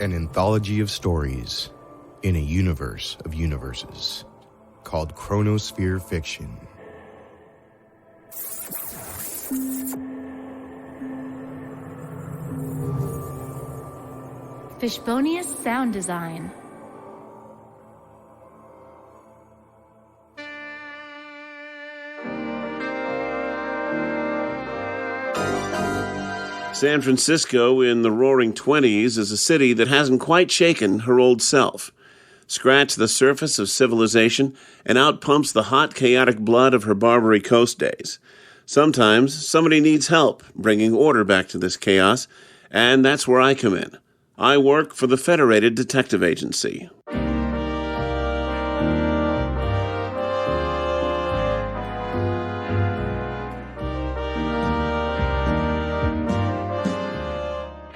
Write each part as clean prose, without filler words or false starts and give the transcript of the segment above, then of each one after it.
An anthology of stories in a universe of universes called Chronosphere Fiction. Fishbonius sound design. San Francisco in the roaring 20s is a city that hasn't quite shaken her old self. Scratch the surface of civilization and out pumps the hot, chaotic blood of her Barbary Coast days. Sometimes somebody needs help bringing order back to this chaos, and that's where I come in. I work for the Federated Detective Agency.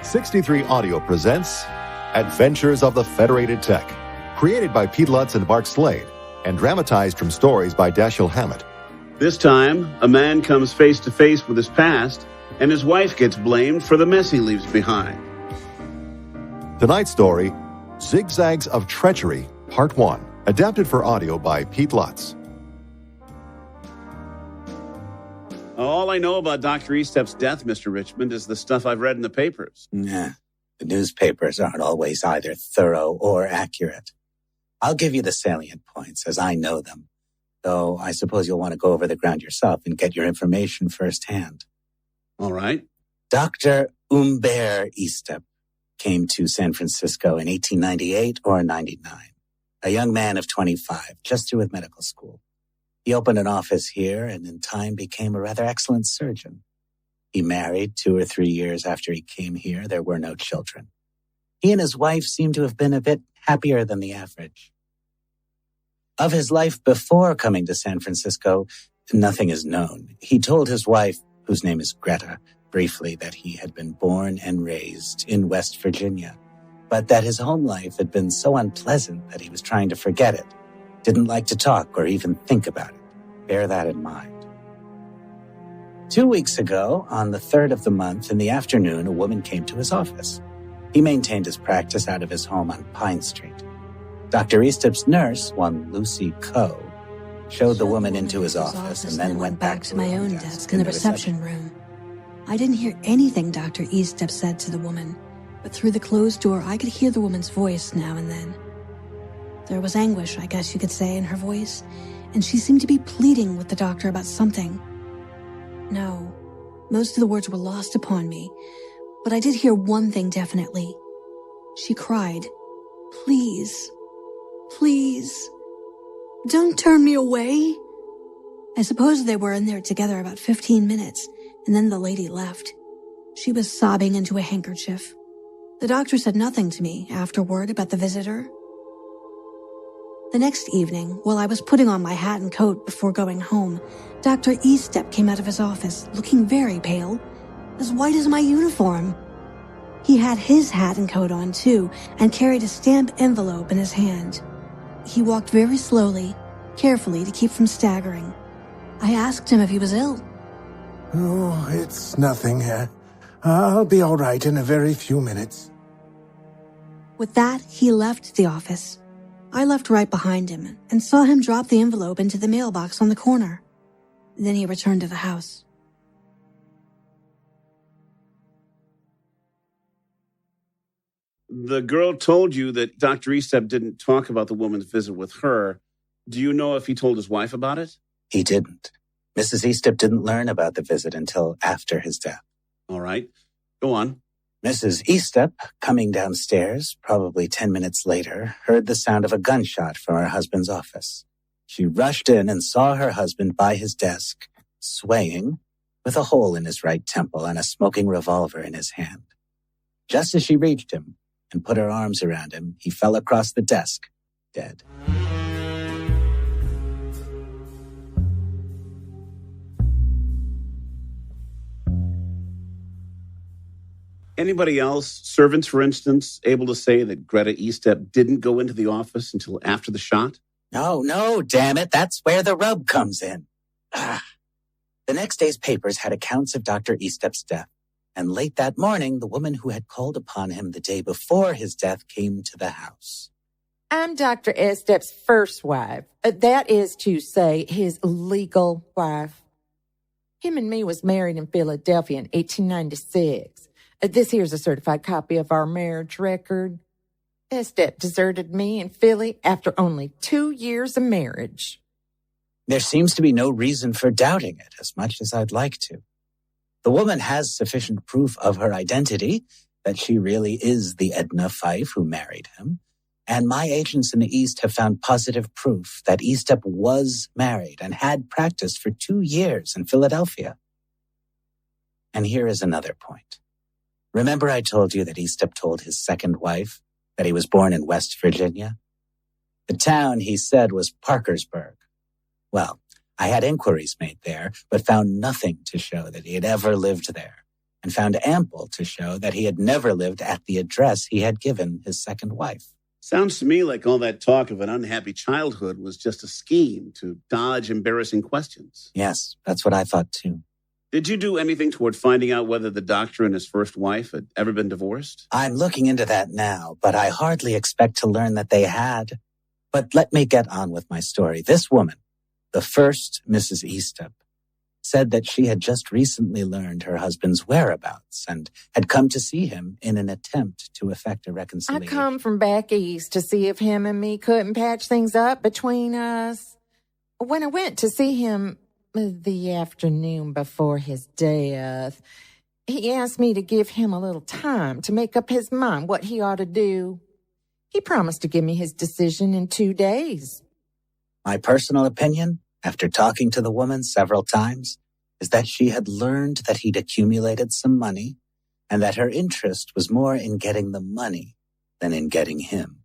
'63 Audio presents Adventures of the Federated Tech, created by Pete Lutz and Bart Slade, and dramatized from stories by Dashiell Hammett. This time, a man comes face to face with his past, and his wife gets blamed for the mess he leaves behind. Tonight's story, Zigzags of Treachery, Part 1, adapted for audio by Pete Lutz. All I know about Dr. ESTEP's death, Mr. Richmond, is the stuff I've read in the papers. Nah, the newspapers aren't always either thorough or accurate. I'll give you the salient points as I know them, though I suppose you'll want to go over the ground yourself and get your information firsthand. All right. Dr. Humbert ESTEP came to San Francisco in 1898 or 99. A young man of 25, just through with medical school. He opened an office here and in time became a rather excellent surgeon. He married 2 or 3 years after he came here. There were no children. He and his wife seem to have been a bit happier than the average. Of his life before coming to San Francisco, nothing is known. He told his wife, whose name is Greta, briefly that he had been born and raised in West Virginia, but that his home life had been so unpleasant that he was trying to forget it. Didn't like to talk or even think about it. Bear that in mind. 2 weeks ago, on the 3rd of the month in the afternoon, a woman came to his office. He maintained his practice out of his home on Pine Street. Dr. ESTEP's nurse, one Lucy Coe, showed the woman into his office and then went back to my own desk in the reception room. I didn't hear anything Dr. ESTEP said to the woman, but through the closed door I could hear the woman's voice now and then. There was anguish, I guess you could say, in her voice, and she seemed to be pleading with the doctor about something. No, most of the words were lost upon me, but I did hear one thing definitely. She cried, "Please, please, don't turn me away." I suppose they were in there together about 15 minutes, and then the lady left. She was sobbing into a handkerchief. The doctor said nothing to me afterward about the visitor. The next evening, while I was putting on my hat and coat before going home, Dr. ESTEP came out of his office looking very pale, as white as my uniform. He had his hat and coat on too, and carried a stamp envelope in his hand. He walked very slowly, carefully to keep from staggering. I asked him if he was ill. "Oh, it's nothing. I'll be all right in a very few minutes." With that, he left the office. I left right behind him and saw him drop the envelope into the mailbox on the corner. Then he returned to the house. The girl told you that Dr. ESTEP didn't talk about the woman's visit with her. Do you know if he told his wife about it? He didn't. Mrs. ESTEP didn't learn about the visit until after his death. All right. Go on. Mrs. ESTEP, coming downstairs, probably 10 minutes later, heard the sound of a gunshot from her husband's office. She rushed in and saw her husband by his desk, swaying, with a hole in his right temple and a smoking revolver in his hand. Just as she reached him and put her arms around him, he fell across the desk, dead. Anybody else, servants for instance, able to say that Greta ESTEP didn't go into the office until after the shot? No, damn it. That's where the rub comes in. The next day's papers had accounts of Dr. ESTEP's death. And late that morning, the woman who had called upon him the day before his death came to the house. I'm Dr. ESTEP's first wife. That is to say, his legal wife. Him and me was married in Philadelphia in 1896. This here's a certified copy of our marriage record. ESTEP deserted me in Philly after only 2 years of marriage. There seems to be no reason for doubting it, as much as I'd like to. The woman has sufficient proof of her identity, that she really is the Edna Fife who married him, and my agents in the East have found positive proof that ESTEP was married and had practiced for 2 years in Philadelphia. And here is another point. Remember I told you that ESTEP told his second wife that he was born in West Virginia? The town, he said, was Parkersburg. Well, I had inquiries made there, but found nothing to show that he had ever lived there, and found ample to show that he had never lived at the address he had given his second wife. Sounds to me like all that talk of an unhappy childhood was just a scheme to dodge embarrassing questions. Yes, that's what I thought too. Did you do anything toward finding out whether the doctor and his first wife had ever been divorced? I'm looking into that now, but I hardly expect to learn that they had. But let me get on with my story. This woman, the first Mrs. ESTEP, said that she had just recently learned her husband's whereabouts and had come to see him in an attempt to effect a reconciliation. I come from back east to see if him and me couldn't patch things up between us. When I went to see him the afternoon before his death, he asked me to give him a little time to make up his mind what he ought to do. He promised to give me his decision in 2 days. My personal opinion, after talking to the woman several times, is that she had learned that he'd accumulated some money and that her interest was more in getting the money than in getting him.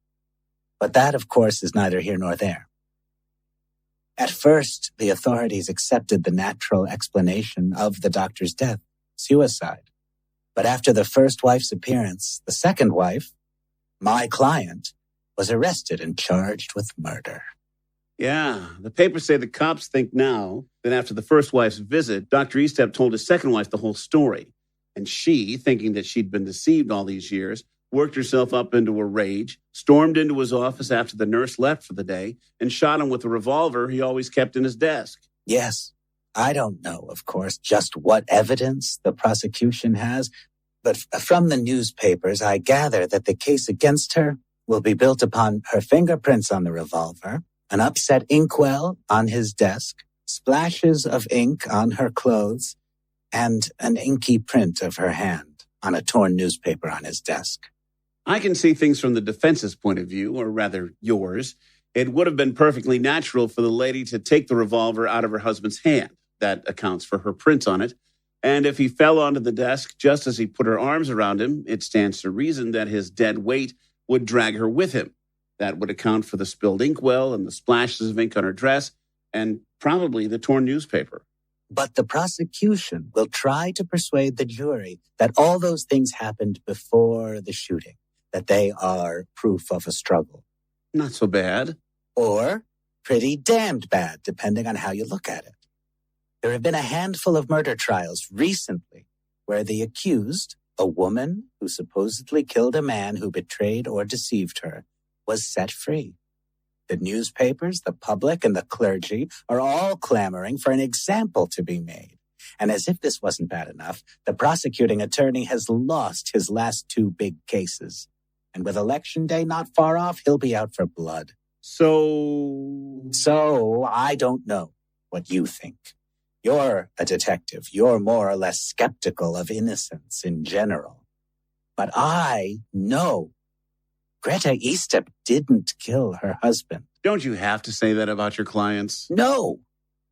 But that, of course, is neither here nor there. At first, the authorities accepted the natural explanation of the doctor's death, suicide. But after the first wife's appearance, the second wife, my client, was arrested and charged with murder. Yeah, the papers say the cops think now that after the first wife's visit, Dr. ESTEP told his second wife the whole story. And she, thinking that she'd been deceived all these years, worked herself up into a rage, stormed into his office after the nurse left for the day, and shot him with a revolver he always kept in his desk. Yes, I don't know, of course, just what evidence the prosecution has, but from the newspapers, I gather that the case against her will be built upon her fingerprints on the revolver, an upset inkwell on his desk, splashes of ink on her clothes, and an inky print of her hand on a torn newspaper on his desk. I can see things from the defense's point of view, or rather yours. It would have been perfectly natural for the lady to take the revolver out of her husband's hand. That accounts for her prints on it. And if he fell onto the desk just as he put her arms around him, it stands to reason that his dead weight would drag her with him. That would account for the spilled inkwell and the splashes of ink on her dress, and probably the torn newspaper. But the prosecution will try to persuade the jury that all those things happened before the shooting, that they are proof of a struggle. Not so bad. Or pretty damned bad, depending on how you look at it. There have been a handful of murder trials recently where the accused, a woman who supposedly killed a man who betrayed or deceived her, was set free. The newspapers, the public, and the clergy are all clamoring for an example to be made. And as if this wasn't bad enough, the prosecuting attorney has lost his last 2 big cases. And with Election Day not far off, he'll be out for blood. So I don't know what you think. You're a detective. You're more or less skeptical of innocence in general. But I know Greta ESTEP didn't kill her husband. Don't you have to say that about your clients? No.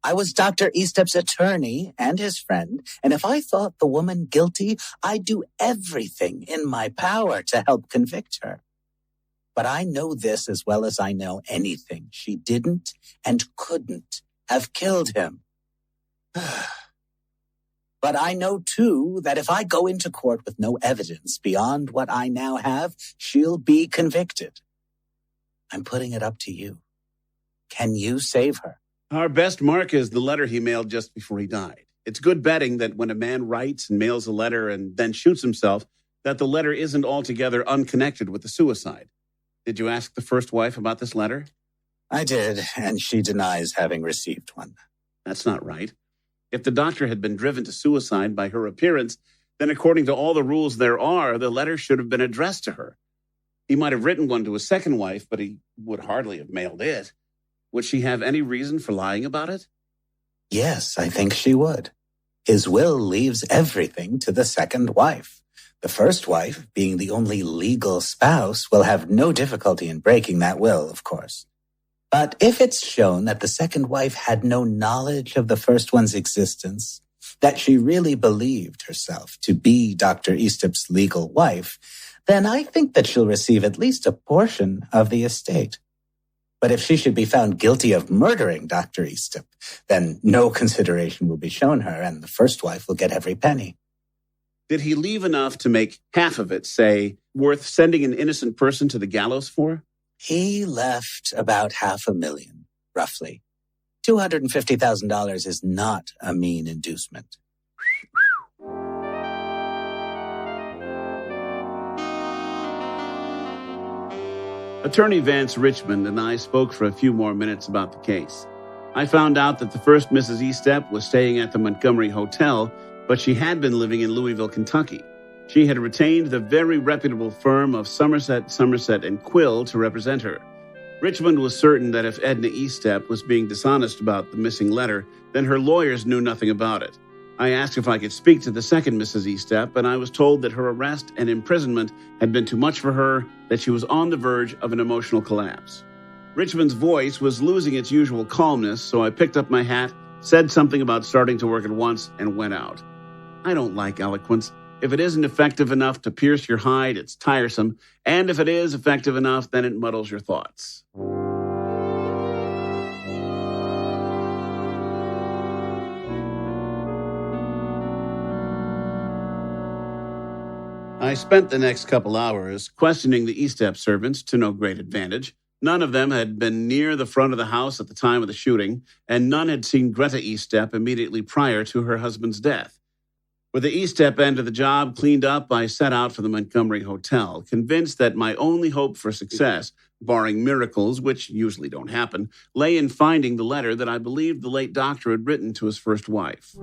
I was Dr. ESTEP's attorney and his friend, and if I thought the woman guilty, I'd do everything in my power to help convict her. But I know this as well as I know anything. She didn't and couldn't have killed him. But I know, too, that if I go into court with no evidence beyond what I now have, she'll be convicted. I'm putting it up to you. Can you save her? Our best mark is the letter he mailed just before he died. It's good betting that when a man writes and mails a letter and then shoots himself, that the letter isn't altogether unconnected with the suicide. Did you ask the first wife about this letter? I did, and she denies having received one. That's not right. If the doctor had been driven to suicide by her appearance, then according to all the rules there are, the letter should have been addressed to her. He might have written one to his second wife, but he would hardly have mailed it. Would she have any reason for lying about it? Yes, I think she would. His will leaves everything to the second wife. The first wife, being the only legal spouse, will have no difficulty in breaking that will, of course. But if it's shown that the second wife had no knowledge of the first one's existence, that she really believed herself to be Dr. ESTEP's legal wife, then I think that she'll receive at least a portion of the estate. But if she should be found guilty of murdering Dr. ESTEP, then no consideration will be shown her, and the first wife will get every penny. Did he leave enough to make half of it, say, worth sending an innocent person to the gallows for? He left about $500,000, roughly. $250,000 is not a mean inducement. Attorney Vance Richmond and I spoke for a few more minutes about the case. I found out that the first Mrs. ESTEP was staying at the Montgomery Hotel, but she had been living in Louisville, Kentucky. She had retained the very reputable firm of Somerset, and Quill to represent her. Richmond was certain that if Edna ESTEP was being dishonest about the missing letter, then her lawyers knew nothing about it. I asked if I could speak to the second Mrs. ESTEP, and I was told that her arrest and imprisonment had been too much for her, that she was on the verge of an emotional collapse. Richmond's voice was losing its usual calmness, so I picked up my hat, said something about starting to work at once, and went out. I don't like eloquence. If it isn't effective enough to pierce your hide, it's tiresome, and if it is effective enough, then it muddles your thoughts. I spent the next couple hours questioning the ESTEP servants to no great advantage. None of them had been near the front of the house at the time of the shooting, and none had seen Greta ESTEP immediately prior to her husband's death. With the ESTEP end of the job cleaned up, I set out for the Montgomery Hotel, convinced that my only hope for success, barring miracles, which usually don't happen, lay in finding the letter that I believed the late doctor had written to his first wife.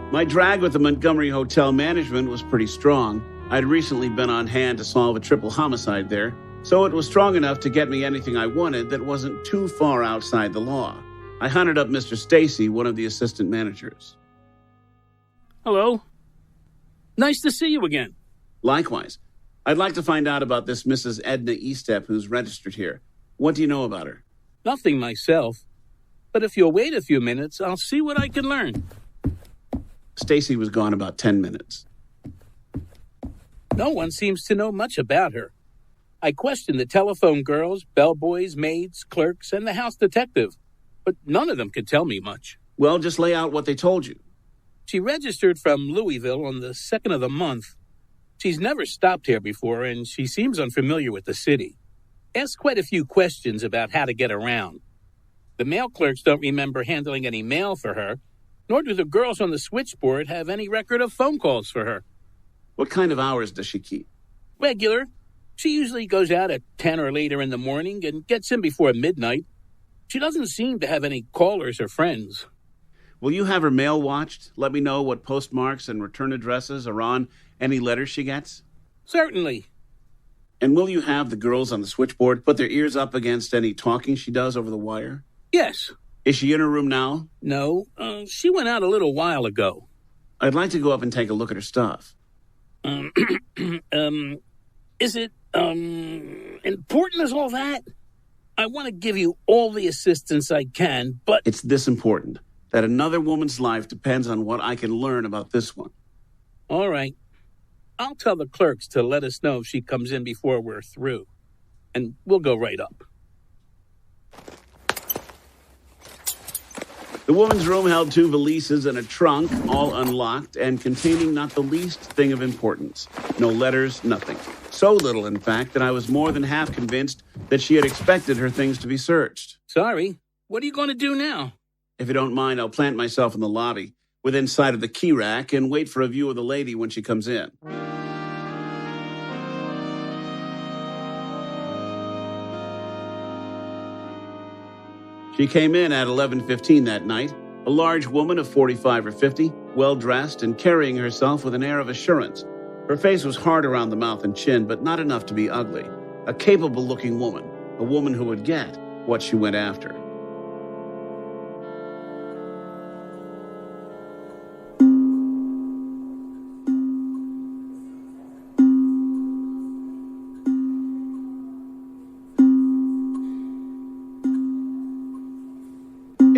My drag with the Montgomery Hotel management was pretty strong. I'd recently been on hand to solve a triple homicide there, so it was strong enough to get me anything I wanted that wasn't too far outside the law. I hunted up Mr. STACEY, one of the assistant managers. Hello. Nice to see you again. Likewise. I'd like to find out about this Mrs. Edna ESTEP who's registered here. What do you know about her? Nothing myself. But if you'll wait a few minutes, I'll see what I can learn. STACEY was gone about 10 minutes. No one seems to know much about her. I questioned the telephone girls, bellboys, maids, clerks, and the house detective, but none of them could tell me much. Well, just lay out what they told you. She registered from Louisville on the 2nd of the month. She's never stopped here before, and she seems unfamiliar with the city. Asked quite a few questions about how to get around. The mail clerks don't remember handling any mail for her, nor do the girls on the switchboard have any record of phone calls for her. What kind of hours does she keep? Regular. She usually goes out at 10 or later in the morning and gets in before midnight. She doesn't seem to have any callers or friends. Will you have her mail watched? Let me know what postmarks and return addresses are on any letters she gets? Certainly. And will you have the girls on the switchboard put their ears up against any talking she does over the wire? Yes. Is she in her room now? No, she went out a little while ago. I'd like to go up and take a look at her stuff. Is it, important as all that? I want to give you all the assistance I can, but... It's this important, that another woman's life depends on what I can learn about this one. All right. I'll tell the clerks to let us know if she comes in before we're through, and we'll go right up. The woman's room held 2 valises and a trunk, all unlocked and containing not the least thing of importance. No letters, nothing. So little, in fact, that I was more than half convinced that she had expected her things to be searched. Sorry. What are you going to do now? If you don't mind, I'll plant myself in the lobby, within sight of the key rack, and wait for a view of the lady when she comes in. She came in at 11:15 that night, a large woman of 45 or 50, well-dressed and carrying herself with an air of assurance. Her face was hard around the mouth and chin, but not enough to be ugly. A capable-looking woman, a woman who would get what she went after.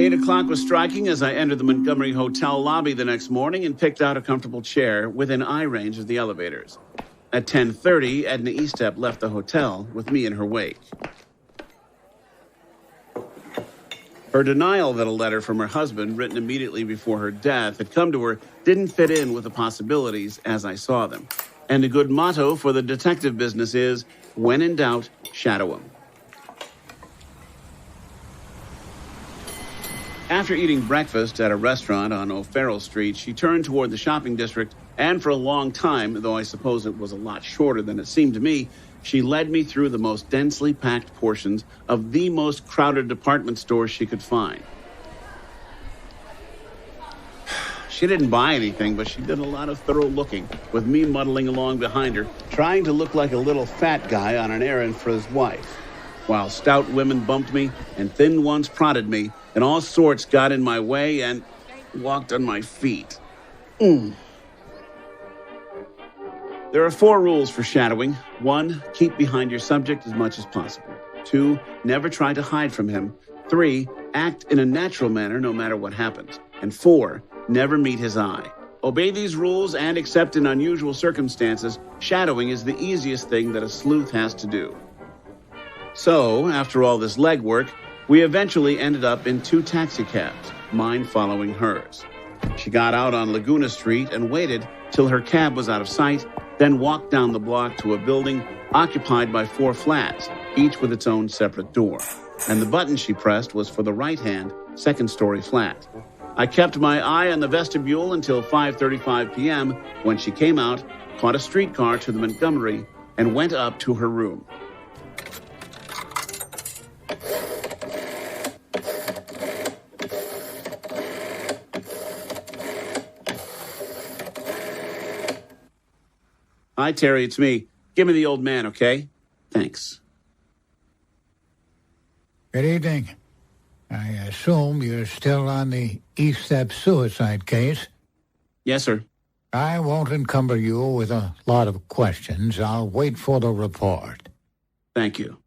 Eight o'clock was striking as I entered the Montgomery Hotel lobby the next morning and picked out a comfortable chair within eye range of the elevators. At 10:30, Edna ESTEP left the hotel with me in her wake. Her denial that a letter from her husband, written immediately before her death, had come to her didn't fit in with the possibilities as I saw them. And a good motto for the detective business is, when in doubt, shadow him. After eating breakfast at a restaurant on O'Farrell Street, she turned toward the shopping district, and for a long time, though I suppose it was a lot shorter than it seemed to me, she led me through the most densely packed portions of the most crowded department stores she could find. She didn't buy anything, but she did a lot of thorough looking, with me muddling along behind her, trying to look like a little fat guy on an errand for his wife, while stout women bumped me and thin ones prodded me, and all sorts got in my way and walked on my feet. There are 4 rules for shadowing. 1, keep behind your subject as much as possible. 2, never try to hide from him. 3, act in a natural manner no matter what happens. And 4, never meet his eye. Obey these rules, and except in unusual circumstances, shadowing is the easiest thing that a sleuth has to do. So, after all this legwork, we eventually ended up in 2 taxicabs, mine following hers. She got out on Laguna Street and waited till her cab was out of sight, then walked down the block to a building occupied by 4 flats, each with its own separate door. And the button she pressed was for the right-hand, second-story flat. I kept my eye on the vestibule until 5:35 p.m. when she came out, caught a streetcar to the Montgomery, and went up to her room. Hi, Terry, it's me. Give me the old man, okay? Thanks. Good evening. I assume you're still on the ESTEP suicide case? Yes, sir. I won't encumber you with a lot of questions. I'll wait for the report. Thank you.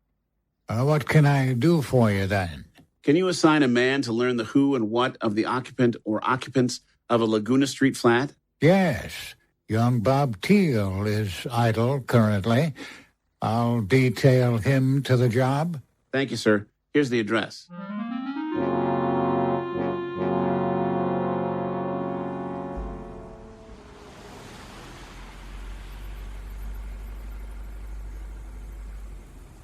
What can I do for you, then? Can you assign a man to learn the who and what of the occupant or occupants of a Laguna Street flat? Yes. Young Bob TEAL is idle currently. I'll detail him to the job. Thank you, sir. Here's the address.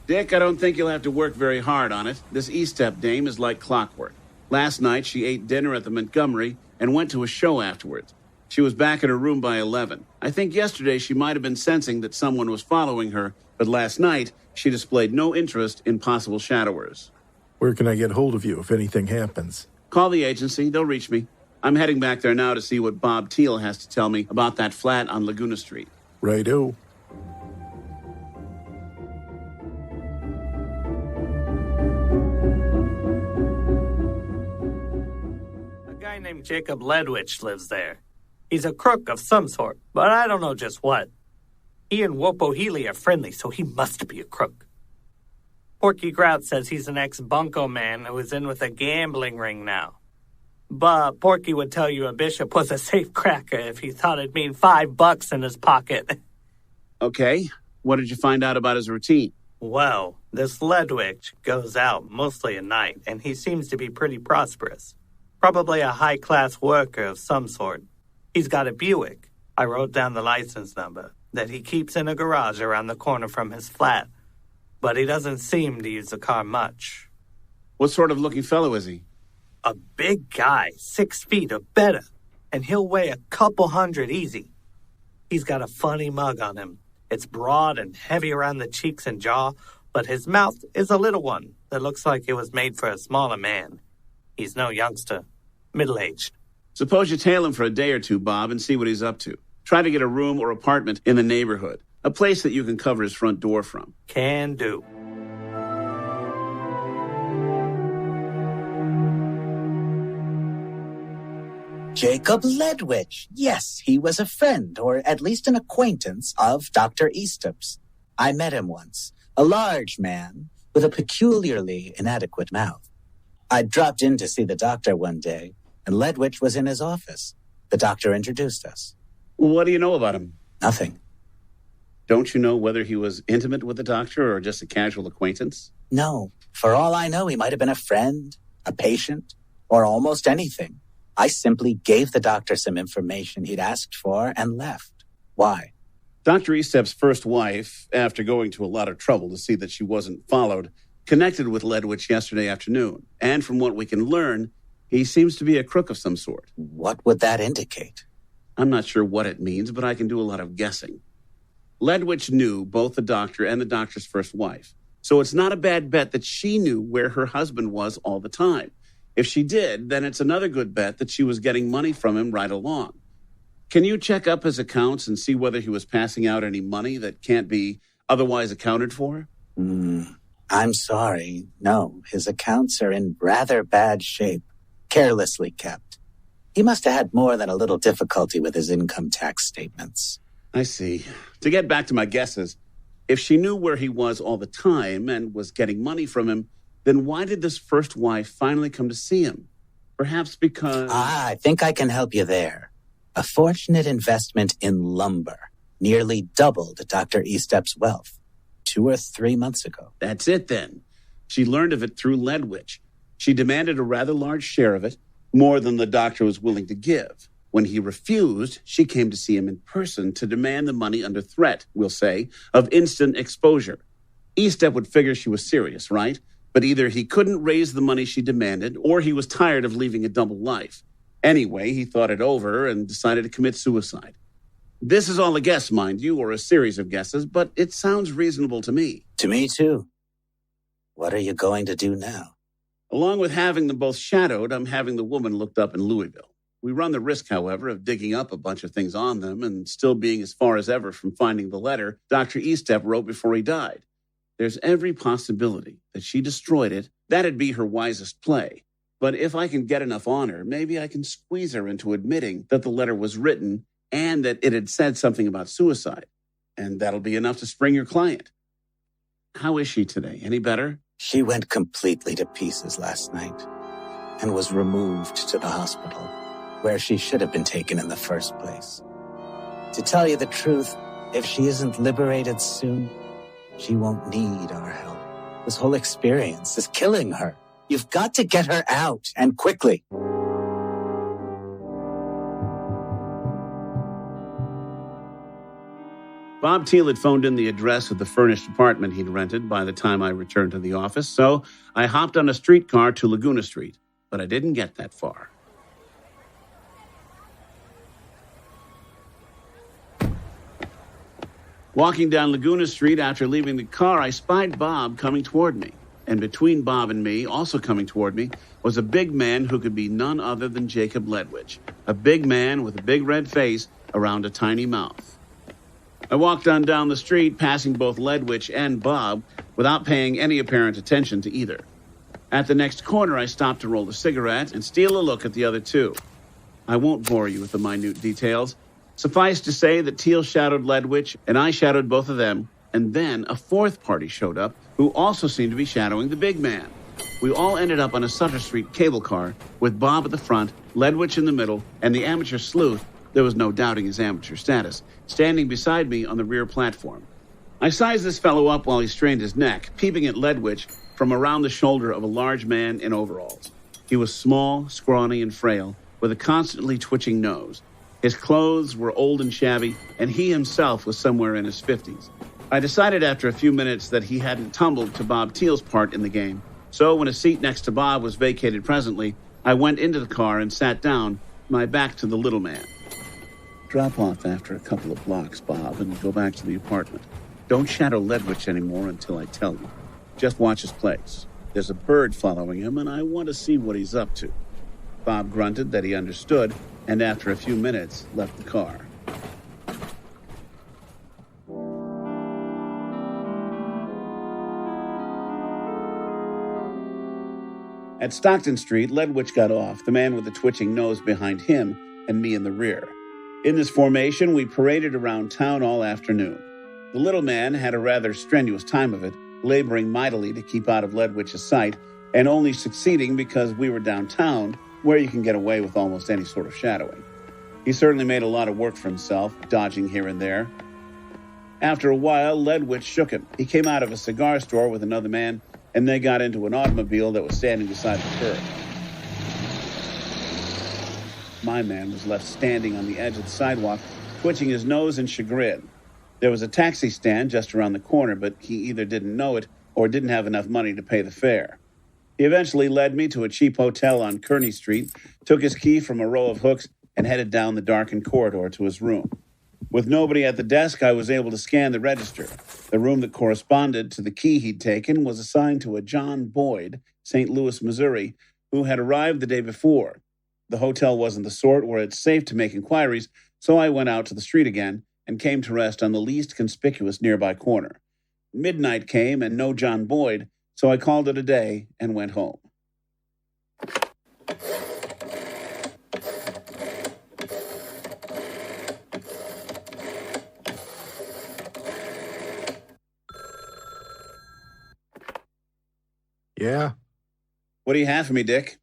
Dick, I don't think you'll have to work very hard on it. This ESTEP dame is like clockwork. Last night, she ate dinner at the Montgomery and went to a show afterwards. She was back in her room by 11. I think yesterday she might have been sensing that someone was following her, but last night she displayed no interest in possible shadowers. Where can I get hold of you if anything happens? Call the agency. They'll reach me. I'm heading back there now to see what Bob TEAL has to tell me about that flat on Laguna Street. Righto. A guy named Jacob LEDWICH lives there. He's a crook of some sort, but I don't know just what. He and Wopo Healy are friendly, so he must be a crook. Porky Grout says he's an ex-bunco man who is in with a gambling ring now. But Porky would tell you a bishop was a safe cracker if he thought it'd mean $5 in his pocket. Okay. What did you find out about his routine? Well, this LEDWICH goes out mostly at night, and he seems to be pretty prosperous. Probably a high-class worker of some sort. He's got a Buick. I wrote down the license number. that he keeps in a garage around the corner from his flat, but he doesn't seem to use the car much. What sort of looking fellow is he? A big guy, 6 feet or better, and he'll weigh a couple hundred easy. He's got a funny mug on him. It's broad and heavy around the cheeks and jaw, but his mouth is a little one that looks like it was made for a smaller man. He's no youngster, middle-aged. Suppose you tail him for a day or two, Bob, and see what he's up to. Try to get a room or apartment in the neighborhood, a place that you can cover his front door from. Can do. Jacob LEDWICH. Yes, he was a friend, or at least an acquaintance, of Dr. ESTEP's. I met him once. A large man with a peculiarly inadequate mouth. I dropped in to see the doctor one day, and LEDWICH was in his office. The doctor introduced us. What do you know about him? Nothing. Don't you know whether he was intimate with the doctor or just a casual acquaintance? No. For all I know, he might have been a friend, a patient, or almost anything. I simply gave the doctor some information he'd asked for and left. Why? Dr. ESTEP's first wife, after going to a lot of trouble to see that she wasn't followed, connected with LEDWICH yesterday afternoon. And from what we can learn, he seems to be a crook of some sort. What would that indicate? I'm not sure what it means, but I can do a lot of guessing. LEDWICH knew both the doctor and the doctor's first wife. So it's not a bad bet that she knew where her husband was all the time. If she did, then it's another good bet that she was getting money from him right along. Can you check up his accounts and see whether he was passing out any money that can't be otherwise accounted for? I'm sorry. No, his accounts are in rather bad shape, carelessly kept. He must have had more than a little difficulty with his income tax statements. I see. To get back to my guesses, if she knew where he was all the time and was getting money from him, then why did this first wife finally come to see him? Perhaps because... I think I can help you there. A fortunate investment in lumber nearly doubled Dr. ESTEP's wealth 2 or 3 months ago. That's it then. She learned of it through LEDWICH. She demanded a rather large share of it, more than the doctor was willing to give. When he refused, she came to see him in person to demand the money under threat, we'll say, of instant exposure. ESTEP would figure she was serious, right? But either he couldn't raise the money she demanded, or he was tired of leaving a double life. Anyway, he thought it over and decided to commit suicide. This is all a guess, mind you, or a series of guesses, but it sounds reasonable to me. To me, too. What are you going to do now? Along with having them both shadowed, I'm having the woman looked up in Louisville. We run the risk, however, of digging up a bunch of things on them and still being as far as ever from finding the letter Dr. ESTEP wrote before he died. There's every possibility that she destroyed it. That'd be her wisest play. But if I can get enough on her, maybe I can squeeze her into admitting that the letter was written and that it had said something about suicide. And that'll be enough to spring your client. How is she today? Any better? She went completely to pieces last night and was removed to the hospital, where she should have been taken in the first place. To tell you the truth, if she isn't liberated soon, she won't need our help. This whole experience is killing her. You've got to get her out, and quickly. Bob TEAL had phoned in the address of the furnished apartment he'd rented by the time I returned to the office, so I hopped on a streetcar to Laguna Street, but I didn't get that far. Walking down Laguna Street after leaving the car, I spied Bob coming toward me. And between Bob and me, also coming toward me, was a big man who could be none other than Jacob LEDWICH. A big man with a big red face around a tiny mouth. I walked on down the street, passing both LEDWICH and Bob, without paying any apparent attention to either. At the next corner, I stopped to roll a cigarette and steal a look at the other two. I won't bore you with the minute details. Suffice to say that TEAL shadowed LEDWICH, and I shadowed both of them, and then a fourth party showed up, who also seemed to be shadowing the big man. We all ended up on a Sutter Street cable car, with Bob at the front, LEDWICH in the middle, and the amateur sleuth, there was no doubting his amateur status, standing beside me on the rear platform. I sized this fellow up while he strained his neck, peeping at LEDWICH from around the shoulder of a large man in overalls. He was small, scrawny, and frail, with a constantly twitching nose. His clothes were old and shabby, and he himself was somewhere in his 50s. I decided after a few minutes that he hadn't tumbled to Bob Teal's part in the game. So when a seat next to Bob was vacated presently, I went into the car and sat down, my back to the little man. Drop off after a couple of blocks, Bob, and go back to the apartment. Don't shadow LEDWICH anymore until I tell you. Just watch his place. There's a bird following him, and I want to see what he's up to. Bob grunted that he understood, and after a few minutes, left the car. At Stockton Street, LEDWICH got off, the man with the twitching nose behind him and me in the rear. In this formation, we paraded around town all afternoon. The little man had a rather strenuous time of it, laboring mightily to keep out of LEDWICH's sight, and only succeeding because we were downtown, where you can get away with almost any sort of shadowing. He certainly made a lot of work for himself, dodging here and there. After a while, LEDWICH shook him. He came out of a cigar store with another man, and they got into an automobile that was standing beside the curb. My man was left standing on the edge of the sidewalk, twitching his nose in chagrin. There was a taxi stand just around the corner, but he either didn't know it or didn't have enough money to pay the fare. He eventually led me to a cheap hotel on Kearney Street, took his key from a row of hooks, and headed down the darkened corridor to his room. With nobody at the desk, I was able to scan the register. The room that corresponded to the key he'd taken was assigned to a John Boyd, St. Louis, Missouri, who had arrived the day before. The hotel wasn't the sort where it's safe to make inquiries, so I went out to the street again and came to rest on the least conspicuous nearby corner. Midnight came and no John Boyd, so I called it a day and went home. Yeah? What do you have for me, Dick?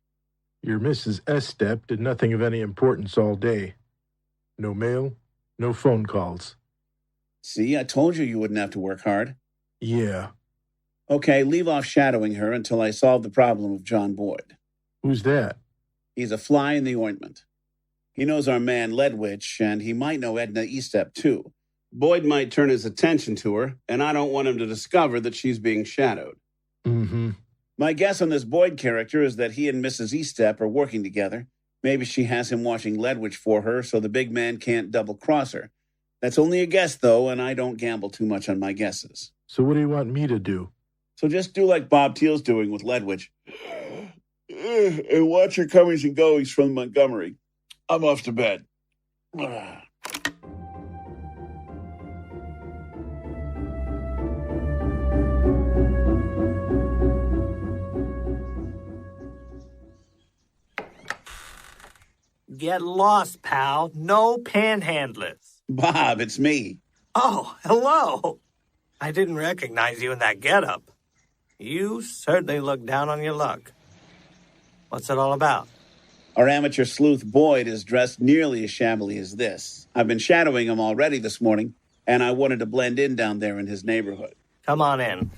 Your Mrs. ESTEP did nothing of any importance all day. No mail, no phone calls. See, I told you wouldn't have to work hard. Yeah. Okay, leave off shadowing her until I solve the problem of John Boyd. Who's that? He's a fly in the ointment. He knows our man LEDWICH, and he might know EDNA ESTEP too. Boyd might turn his attention to her, and I don't want him to discover that she's being shadowed. Mm-hmm. My guess on this Boyd character is that he and Mrs. ESTEP are working together. Maybe she has him watching LEDWICH for her so the big man can't double-cross her. That's only a guess, though, and I don't gamble too much on my guesses. So what do you want me to do? So just do like Bob Teal's doing with LEDWICH. And watch her comings and goings from Montgomery. I'm off to bed. Get lost, pal. No panhandlers. Bob, it's me. Oh, hello. I didn't recognize you in that getup. You certainly look down on your luck. What's it all about? Our amateur sleuth Boyd is dressed nearly as shabbily as this. I've been shadowing him already this morning, and I wanted to blend in down there in his neighborhood. Come on in.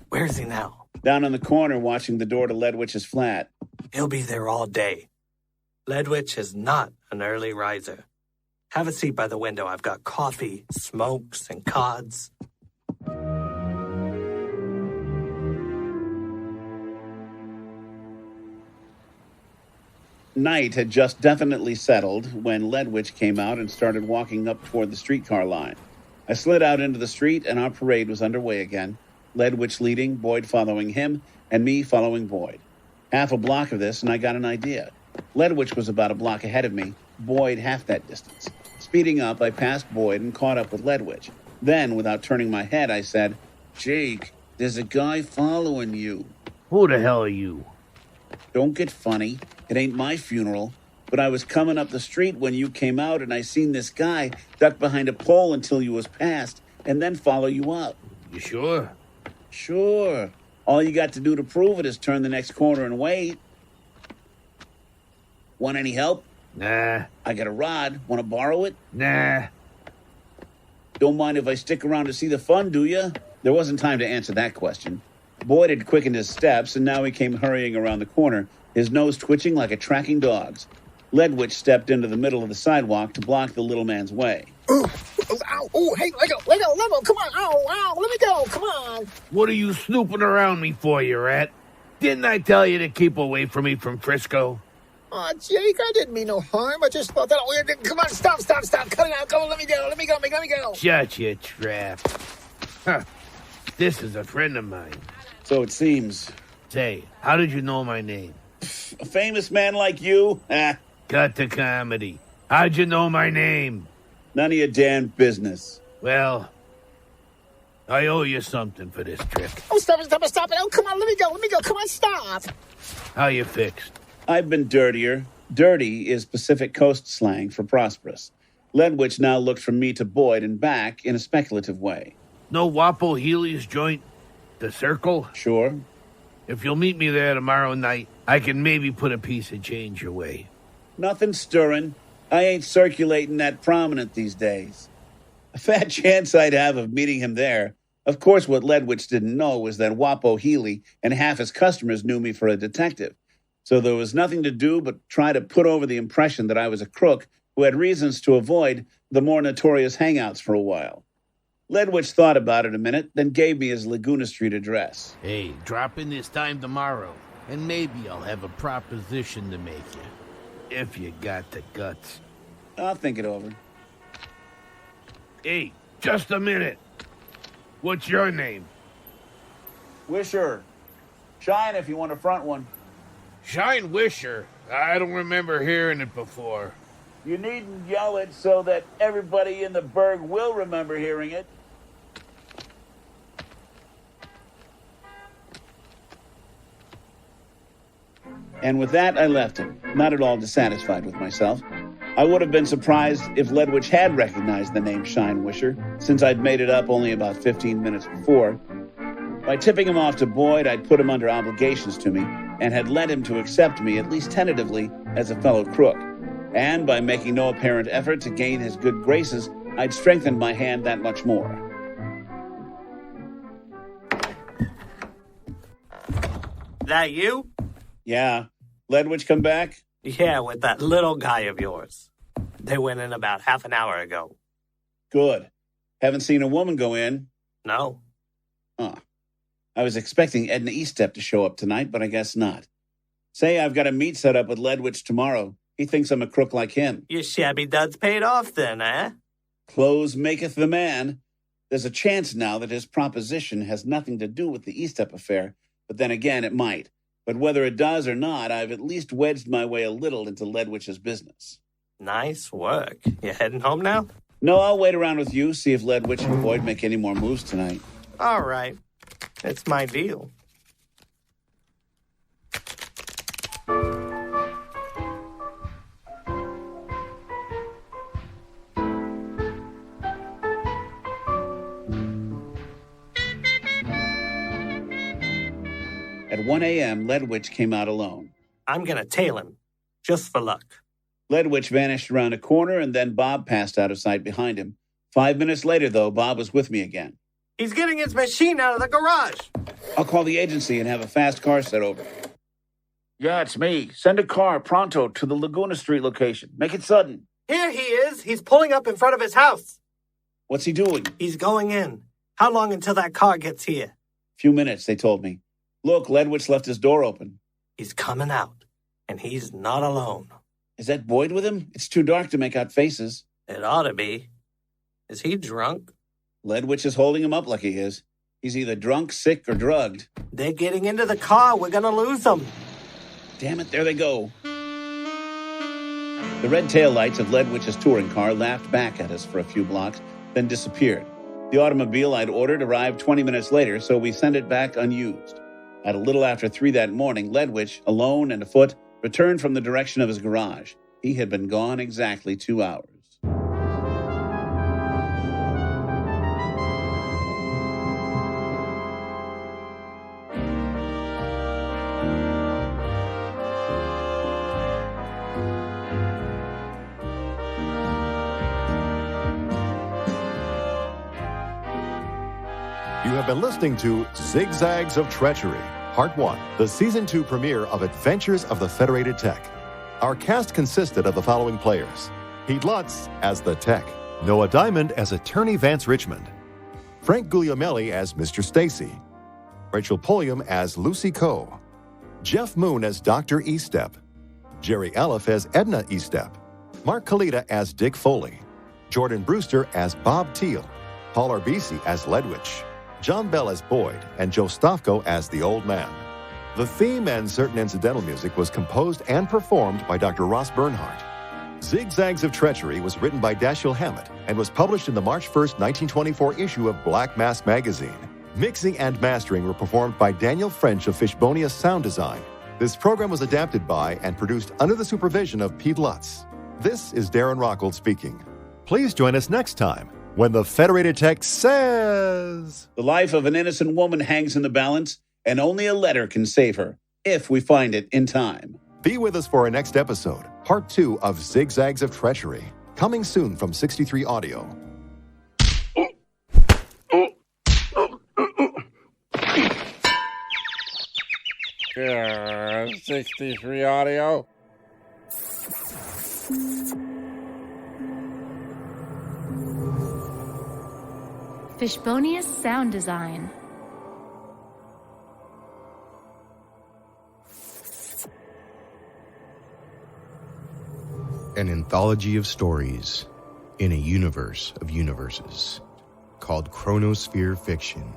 Where's he now? Down on the corner watching the door to LEDWICH's flat. He'll be there all day. LEDWICH is not an early riser. Have a seat by the window. I've got coffee, smokes, and cods. Night had just definitely settled when LEDWICH came out and started walking up toward the streetcar line. I slid out into the street and our parade was underway again. LEDWICH leading, Boyd following him, and me following Boyd. Half a block of this and I got an idea. LEDWICH was about a block ahead of me, Boyd half that distance. Speeding up, I passed Boyd and caught up with LEDWICH. Then, without turning my head, I said, "Jake, there's a guy following you." Who the hell are you? Don't get funny. It ain't my funeral. But I was coming up the street when you came out and I seen this guy duck behind a pole until you was past and then follow you up. You sure? Sure. All you got to do to prove it is turn the next corner and wait. Want any help? Nah. I got a rod. Want to borrow it? Nah. Don't mind if I stick around to see the fun, do ya? There wasn't time to answer that question. Boyd had quickened his steps, and now he came hurrying around the corner, his nose twitching like a tracking dog's. LEDWICH stepped into the middle of the sidewalk to block the little man's way. Ooh, ow, ooh, hey, let go, come on, ow, let me go, come on. What are you snooping around me for, you rat? Didn't I tell you to keep away from me from Frisco? Aw, Jake, I didn't mean no harm. I just thought that weird. Come on, stop, cut it out, go, let me go. Shut your trap. Huh. This is a friend of mine. So it seems. Say, how did you know my name? A famous man like you? Cut the comedy. How'd you know my name? None of your damn business. Well, I owe you something for this trick. Oh, stop it. Oh, come on, let me go. Come on, stop. How you fixed? I've been dirtier. Dirty is Pacific Coast slang for prosperous. LEDWICH now looked from me to Boyd and back in a speculative way. No Wapo Healy's joint? The Circle? Sure. If you'll meet me there tomorrow night, I can maybe put a piece of change your way. Nothing stirring. I ain't circulating that prominent these days. A fat chance I'd have of meeting him there. Of course, what LEDWICH didn't know was that Wapo Healy and half his customers knew me for a detective. So there was nothing to do but try to put over the impression that I was a crook who had reasons to avoid the more notorious hangouts for a while. LEDWICH thought about it a minute, then gave me his Laguna Street address. Hey, drop in this time tomorrow, and maybe I'll have a proposition to make you. If you got the guts. I'll think it over. Hey, just a minute. What's your name? Wisher. Shine if you want a front one. Shine Wisher? I don't remember hearing it before. You needn't yell it so that everybody in the burg will remember hearing it. And with that, I left him, not at all dissatisfied with myself. I would have been surprised if LEDWICH had recognized the name Shine Wisher, since I'd made it up only about 15 minutes before. By tipping him off to Boyd, I'd put him under obligations to me, and had led him to accept me, at least tentatively, as a fellow crook. And by making no apparent effort to gain his good graces, I'd strengthened my hand that much more. That you? Yeah. LEDWICH come back? Yeah, with that little guy of yours. They went in about half an hour ago. Good. Haven't seen a woman go in? No. Huh. I was expecting EDNA ESTEP to show up tonight, but I guess not. Say I've got a meet set up with LEDWICH tomorrow. He thinks I'm a crook like him. Your shabby duds paid off then, eh? Clothes maketh the man. There's a chance now that his proposition has nothing to do with the ESTEP affair, but then again, it might. But whether it does or not, I've at least wedged my way a little into LEDWICH's business. Nice work. You heading home now? No, I'll wait around with you, see if LEDWICH and Boyd make any more moves tonight. All right. It's my deal. At 1 a.m., LEDWICH came out alone. I'm going to tail him, just for luck. LEDWICH vanished around a corner, and then Bob passed out of sight behind him. 5 minutes later, though, Bob was with me again. He's getting his machine out of the garage. I'll call the agency and have a fast car set over. Yeah, it's me. Send a car pronto to the Laguna Street location. Make it sudden. Here he is. He's pulling up in front of his house. What's he doing? He's going in. How long until that car gets here? Few minutes, they told me. Look, LEDWICH left his door open. He's coming out, and he's not alone. Is that Boyd with him? It's too dark to make out faces. It ought to be. Is he drunk? LEDWICH is holding him up like he is. He's either drunk, sick, or drugged. They're getting into the car. We're going to lose them. Damn it, there they go. The red taillights of LEDWICH's touring car laughed back at us for a few blocks, then disappeared. The automobile I'd ordered arrived 20 minutes later, so we sent it back unused. At a little after 3 that morning, LEDWICH, alone and afoot, returned from the direction of his garage. He had been gone exactly 2 hours. You have been listening to Zigzags of Treachery, Part 1, the Season 2 premiere of Adventures of the Federated Tech. Our cast consisted of the following players: Pete Lutz as the Tech, Noah Diamond as Attorney Vance Richmond, Frank Guglielmelli as Mr. Stacey, Rachel Pulliam as Lucy Coe, Jeff Moon as Dr. ESTEP, Geri Elliff as EDNA ESTEP, Mark Kalita as Dick Foley, Jordan Bruster as Bob TEAL, Paul Arbisi as LEDWICH, John Bell as Boyd, and Joe Stofko as the Old Man. The theme and certain incidental music was composed and performed by Dr. Ross Bernhardt. Zigzags of Treachery was written by Dashiell Hammett and was published in the March 1st, 1924 issue of Black Mask magazine. Mixing and mastering were performed by Daniel French of Fishbonius Sound Design. This program was adapted by and produced under the supervision of Pete Lutz. This is Darren Rockhold speaking. Please join us next time when the Federated Tech says... The life of an innocent woman hangs in the balance, and only a letter can save her, if we find it in time. Be with us for our next episode, Part 2 of Zigzags of Treachery, coming soon from 63 Audio. Yeah, 63 Audio. Fishbonius sound design. An anthology of stories in a universe of universes called Chronosphere Fiction.